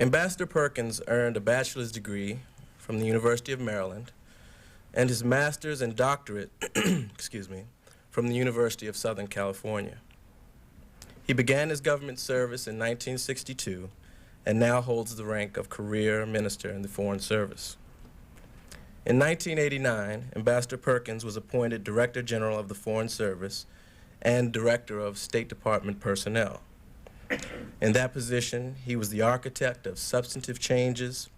Ambassador Perkins earned a bachelor's degree from the University of Maryland and his master's and doctorate, excuse me, from the University of Southern California. He began his government service in 1962 and now holds the rank of career minister in the Foreign Service. In 1989, Ambassador Perkins was appointed Director General of the Foreign Service and Director of State Department Personnel. In that position, he was the architect of substantive changes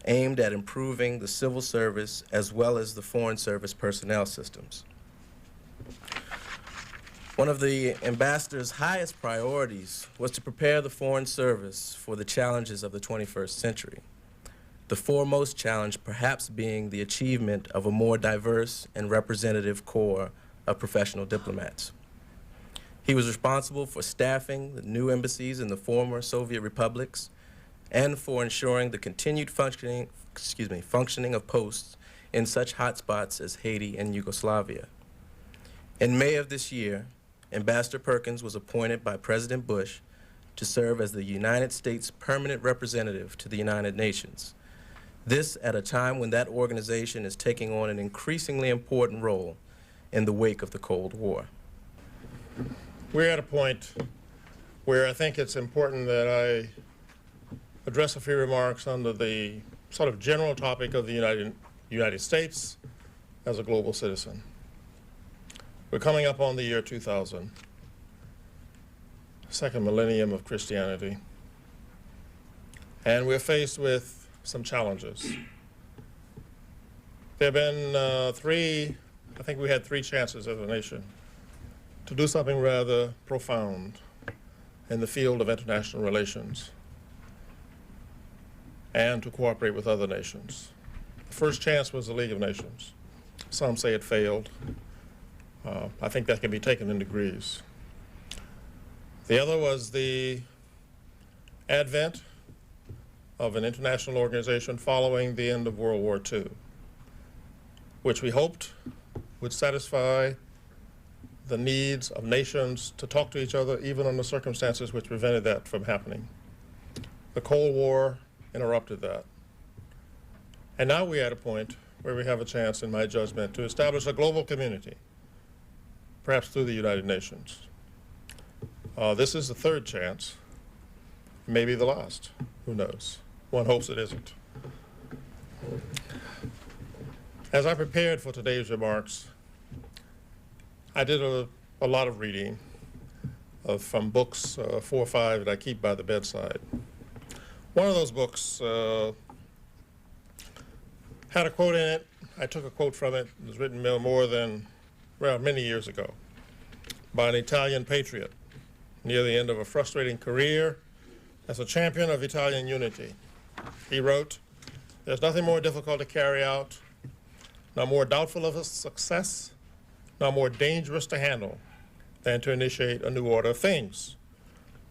aimed at improving the civil service as well as the Foreign Service personnel systems. One of the ambassador's highest priorities was to prepare the Foreign Service for the challenges of the 21st century, the foremost challenge perhaps being the achievement of a more diverse and representative corps of professional diplomats. He was responsible for staffing the new embassies in the former Soviet republics and for ensuring the continued functioning of posts in such hotspots as Haiti and Yugoslavia. In May of this year, Ambassador Perkins was appointed by President Bush to serve as the United States Permanent Representative to the United Nations. This at a time when that organization is taking on an increasingly important role in the wake of the Cold War. We're at a point where I think it's important that I address a few remarks under the sort of general topic of the United States as a global citizen. We're coming up on the year 2000, second millennium of Christianity, and we're faced with some challenges. There have been I think we had three chances as a nation to do something rather profound in the field of international relations and to cooperate with other nations. The first chance was the League of Nations. Some say it failed. I think that can be taken in degrees. The other was the advent of an international organization following the end of World War II, which we hoped would satisfy the needs of nations to talk to each other, even under circumstances which prevented that from happening. The Cold War interrupted that. And now we're at a point where we have a chance, in my judgment, to establish a global community, perhaps through the United Nations. This is the third chance, maybe the last, who knows? One hopes it isn't. As I prepared for today's remarks, I did a lot of reading from books, 4 or 5 that I keep by the bedside. One of those books had a quote in it. I took a quote from it. It was written many years ago by an Italian patriot near the end of a frustrating career as a champion of Italian unity. He wrote, "There's nothing more difficult to carry out, nor more doubtful of its success, nor more dangerous to handle than to initiate a new order of things."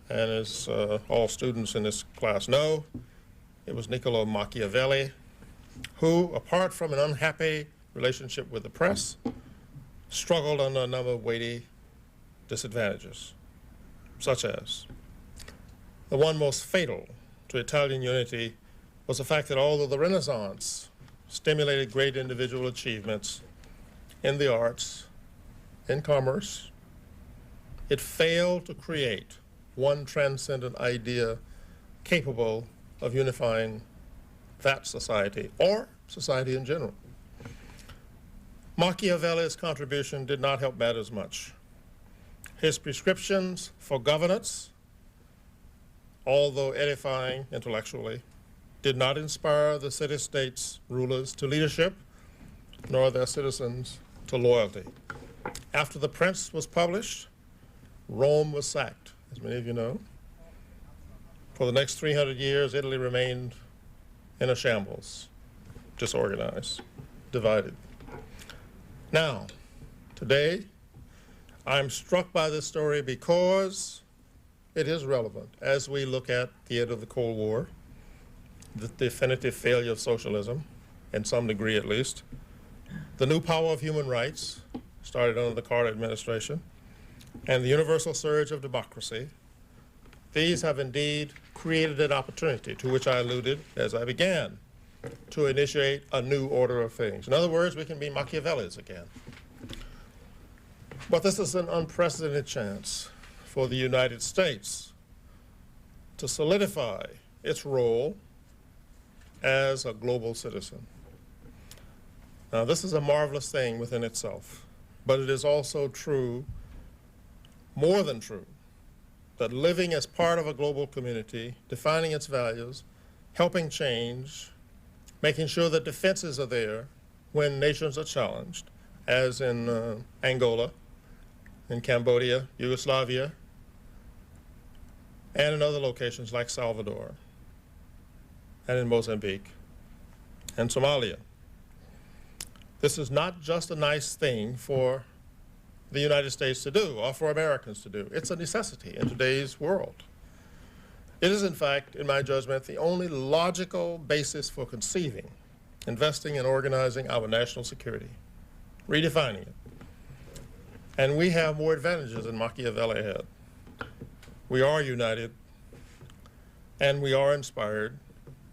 And as all students in this class know, it was Niccolo Machiavelli who, apart from an unhappy relationship with the press, struggled under a number of weighty disadvantages, such as the one most fatal to Italian unity was the fact that although the Renaissance stimulated great individual achievements in the arts, in commerce, it failed to create one transcendent idea capable of unifying that society or society in general. Machiavelli's contribution did not help matters much. His prescriptions for governance, although edifying intellectually, did not inspire the city-states rulers to leadership, nor their citizens to loyalty. After The Prince was published, Rome was sacked, as many of you know. For the next 300 years, Italy remained in a shambles, disorganized, divided. Now, today, I'm struck by this story because it is relevant as we look at the end of the Cold War, the definitive failure of socialism, in some degree at least, the new power of human rights, started under the Carter administration, and the universal surge of democracy, these have indeed created an opportunity to which I alluded as I began, to initiate a new order of things. In other words, we can be Machiavellians again. But this is an unprecedented chance for the United States to solidify its role as a global citizen. Now, this is a marvelous thing within itself, but it is also true, more than true, that living as part of a global community, defining its values, helping change, making sure that defenses are there when nations are challenged, as in Angola, in Cambodia, Yugoslavia, and in other locations like Salvador, and in Mozambique, and Somalia. This is not just a nice thing for the United States to do, or for Americans to do. It's a necessity in today's world. It is, in fact, in my judgment, the only logical basis for conceiving, investing, and organizing our national security, redefining it. And we have more advantages than Machiavelli had. We are united, and we are inspired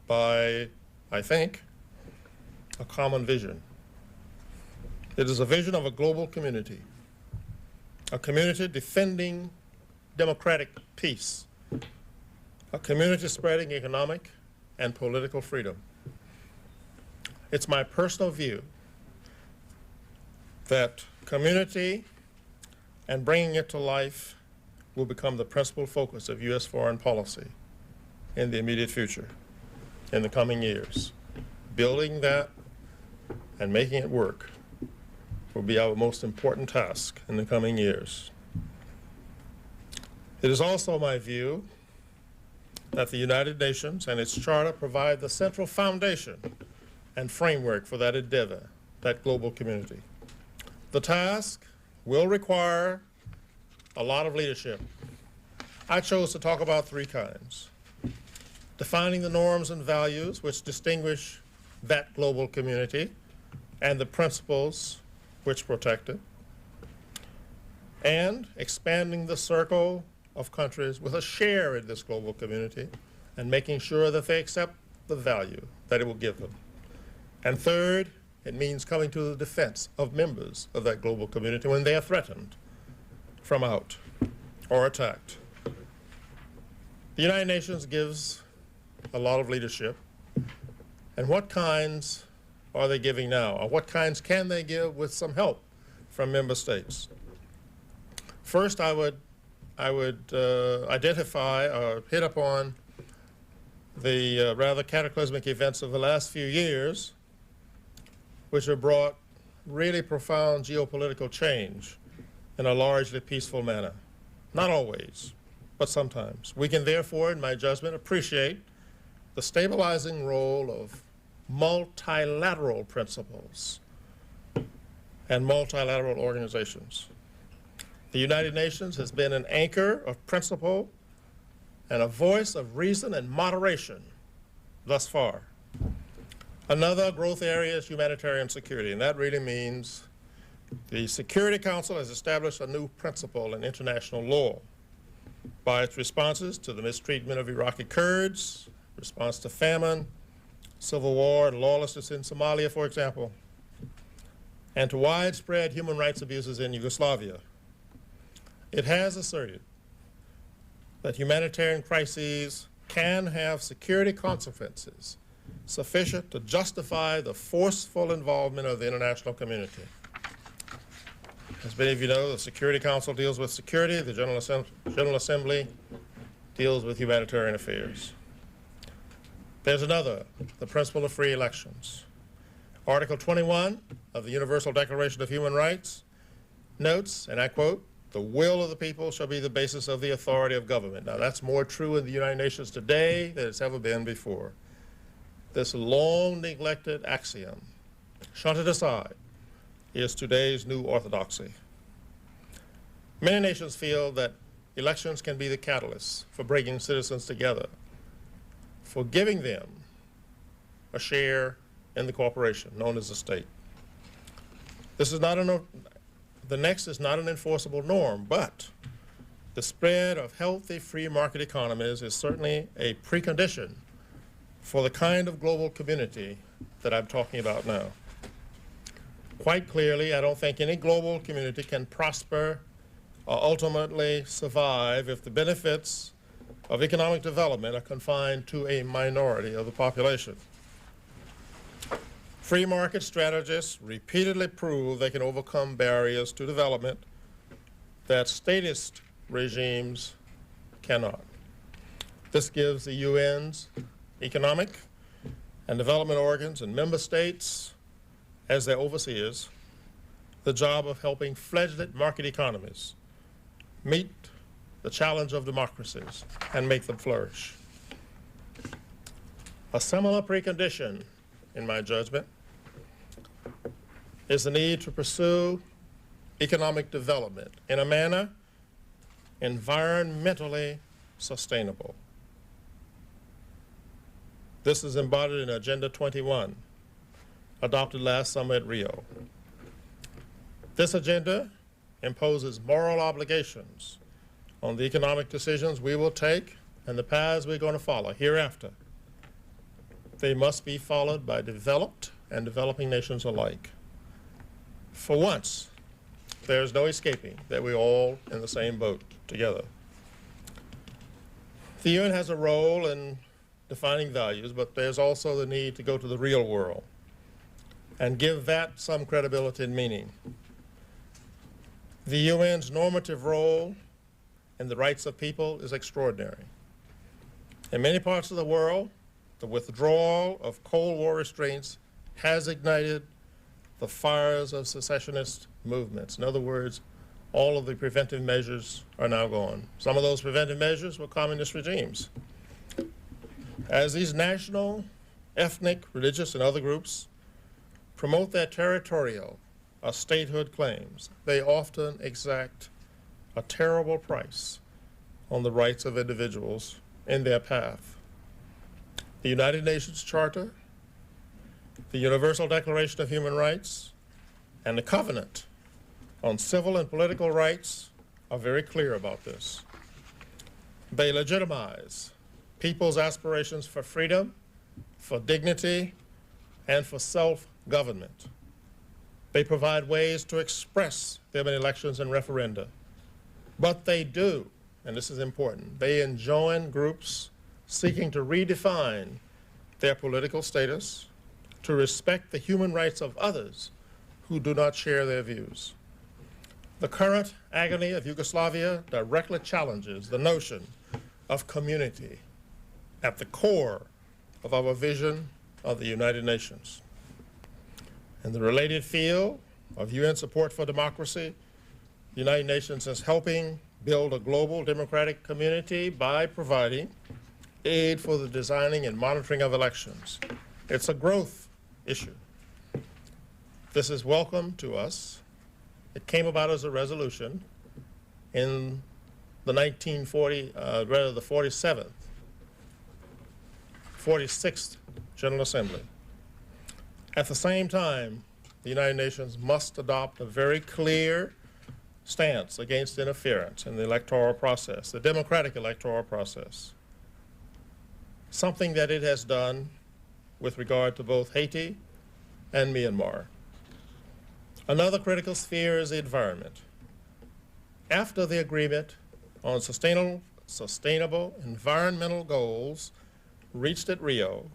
by, I think, a common vision. It is a vision of a global community, a community defending democratic peace, a community spreading economic and political freedom. It's my personal view that community and bringing it to life will become the principal focus of U.S. foreign policy in the immediate future, in the coming years. Building that and making it work will be our most important task in the coming years. It is also my view that the United Nations and its charter provide the central foundation and framework for that endeavor, that global community. The task will require a lot of leadership. I chose to talk about three kinds: defining the norms and values which distinguish that global community and the principles which protect it, and expanding the circle of countries with a share in this global community and making sure that they accept the value that it will give them. And third, it means coming to the defense of members of that global community when they are threatened from out or attacked. The United Nations gives a lot of leadership. And what kinds are they giving now? Or what kinds can they give with some help from member states? First, I would identify or hit upon the rather cataclysmic events of the last few years, which have brought really profound geopolitical change in a largely peaceful manner. Not always, but sometimes. We can therefore, in my judgment, appreciate the stabilizing role of multilateral principles and multilateral organizations. The United Nations has been an anchor of principle and a voice of reason and moderation thus far. Another growth area is humanitarian security, and that really means the Security Council has established a new principle in international law by its responses to the mistreatment of Iraqi Kurds, response to famine, civil war, and lawlessness in Somalia, for example, and to widespread human rights abuses in Yugoslavia. It has asserted that humanitarian crises can have security consequences sufficient to justify the forceful involvement of the international community. As many of you know, the Security Council deals with security, the General Assembly deals with humanitarian affairs. There's another, the principle of free elections. Article 21 of the Universal Declaration of Human Rights notes, and I quote, "The will of the people shall be the basis of the authority of government." Now, that's more true in the United Nations today than it's ever been before. This long neglected axiom, shunted aside, is today's new orthodoxy. Many nations feel that elections can be the catalyst for bringing citizens together, for giving them a share in the corporation known as the state. The next is not an enforceable norm, but the spread of healthy free market economies is certainly a precondition for the kind of global community that I'm talking about now. Quite clearly, I don't think any global community can prosper or ultimately survive if the benefits of economic development are confined to a minority of the population. Free market strategists repeatedly prove they can overcome barriers to development that statist regimes cannot. This gives the UN's economic and development organs and member states, as their overseers, the job of helping fledgling market economies meet the challenge of democracies and make them flourish. A similar precondition, in my judgment, is the need to pursue economic development in a manner environmentally sustainable. This is embodied in Agenda 21, adopted last summer at Rio. This agenda imposes moral obligations on the economic decisions we will take and the paths we're going to follow hereafter. They must be followed by developed and developing nations alike. For once, there's no escaping that we're all in the same boat together. The UN has a role in defining values, but there's also the need to go to the real world and give that some credibility and meaning. The UN's normative role in the rights of people is extraordinary. In many parts of the world, the withdrawal of Cold War restraints has ignited the fires of secessionist movements. In other words, all of the preventive measures are now gone. Some of those preventive measures were communist regimes. As these national, ethnic, religious, and other groups promote their territorial or statehood claims, they often exact a terrible price on the rights of individuals in their path. The United Nations Charter, the Universal Declaration of Human Rights, and the Covenant on Civil and Political Rights are very clear about this. They legitimize people's aspirations for freedom, for dignity, and for self-government. They provide ways to express them in elections and referenda. But they do, and this is important, they enjoin groups seeking to redefine their political status, to respect the human rights of others who do not share their views. The current agony of Yugoslavia directly challenges the notion of community at the core of our vision of the United Nations. In the related field of UN support for democracy, the United Nations is helping build a global democratic community by providing aid for the designing and monitoring of elections. It's a growth issue. This is welcome to us. It came about as a resolution in the 46th General Assembly. At the same time, the United Nations must adopt a very clear stance against interference in the electoral process, the democratic electoral process, something that it has done with regard to both Haiti and Myanmar. Another critical sphere is the environment. After the agreement on sustainable environmental goals reached at Rio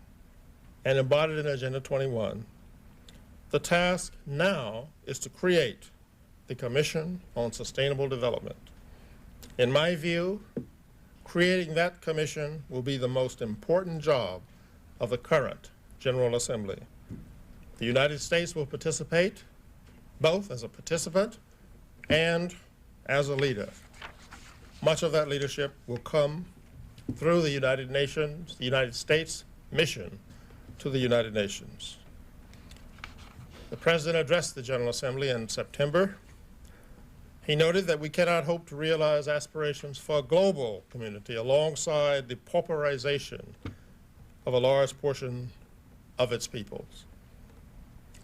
and embodied in Agenda 21, the task now is to create the Commission on Sustainable Development. In my view, creating that commission will be the most important job of the current General Assembly. The United States will participate both as a participant and as a leader. Much of that leadership will come through the United Nations, the United States mission to the United Nations. The President addressed the General Assembly in September. He noted that we cannot hope to realize aspirations for a global community alongside the pauperization of a large portion of its peoples.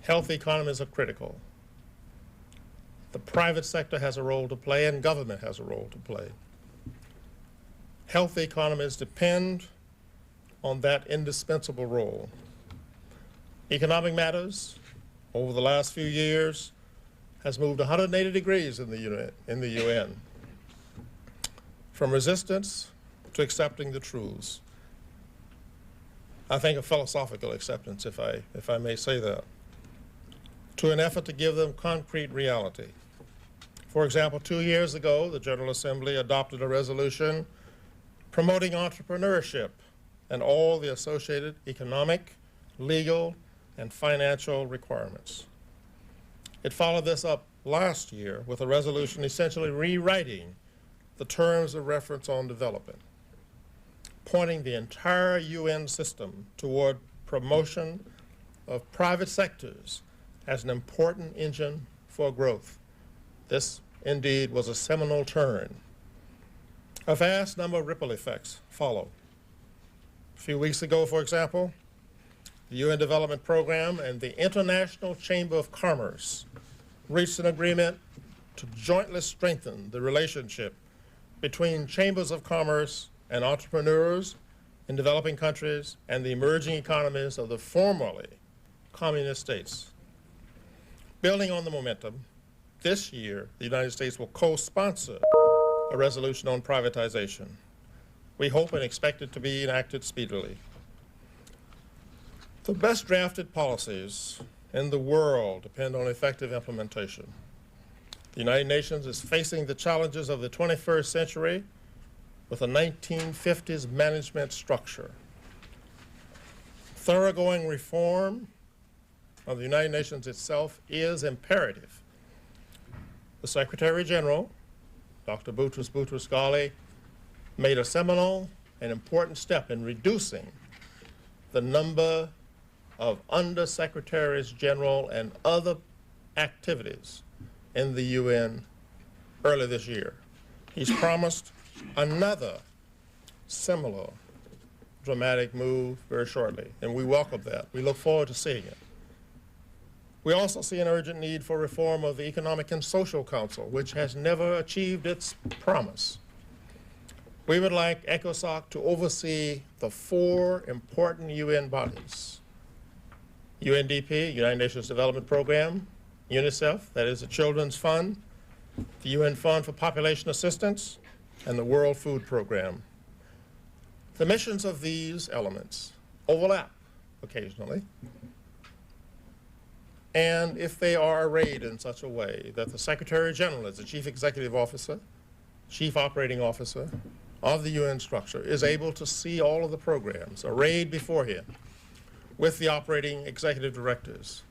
Health economies are critical. The private sector has a role to play and government has a role to play. healthy economies depend on that indispensable role. Economic matters over the last few years has moved 180 degrees in the UN, from resistance to accepting the truths. I think a philosophical acceptance, if I may say that, to an effort to give them concrete reality. For example, 2 years ago, the General Assembly adopted a resolution promoting entrepreneurship and all the associated economic, legal, and financial requirements. It followed this up last year with a resolution essentially rewriting the terms of reference on development, pointing the entire UN system toward promotion of private sectors as an important engine for growth. This, indeed, was a seminal turn. A vast number of ripple effects follow. A few weeks ago, for example, the UN Development Program and the International Chamber of Commerce reached an agreement to jointly strengthen the relationship between chambers of commerce and entrepreneurs in developing countries and the emerging economies of the formerly communist states. Building on the momentum, this year the United States will co-sponsor a resolution on privatization. We hope and expect it to be enacted speedily. The best drafted policies in the world depend on effective implementation. The United Nations is facing the challenges of the 21st century with a 1950s management structure. Thoroughgoing reform of the United Nations itself is imperative. The Secretary General, Dr. Boutros Boutros-Ghali, made a seminal and important step in reducing the number of undersecretaries general and other activities in the UN early this year. He's promised another similar dramatic move very shortly, and we welcome that. We look forward to seeing it. We also see an urgent need for reform of the Economic and Social Council, which has never achieved its promise. We would like ECOSOC to oversee the 4 important UN bodies: UNDP, United Nations Development Program; UNICEF, that is the Children's Fund; the UN Fund for Population Assistance; and the World Food Program. The missions of these elements overlap occasionally, and if they are arrayed in such a way that the Secretary General, as the Chief Executive Officer, Chief Operating Officer of the UN structure, is able to see all of the programs arrayed before him with the operating executive directors,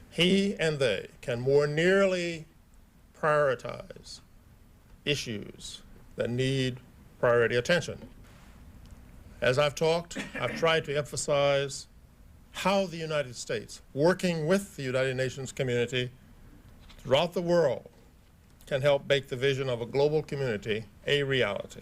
he and they can more nearly prioritize issues that need priority attention. As I've talked, I've tried to emphasize how the United States, working with the United Nations community throughout the world, can help make the vision of a global community a reality.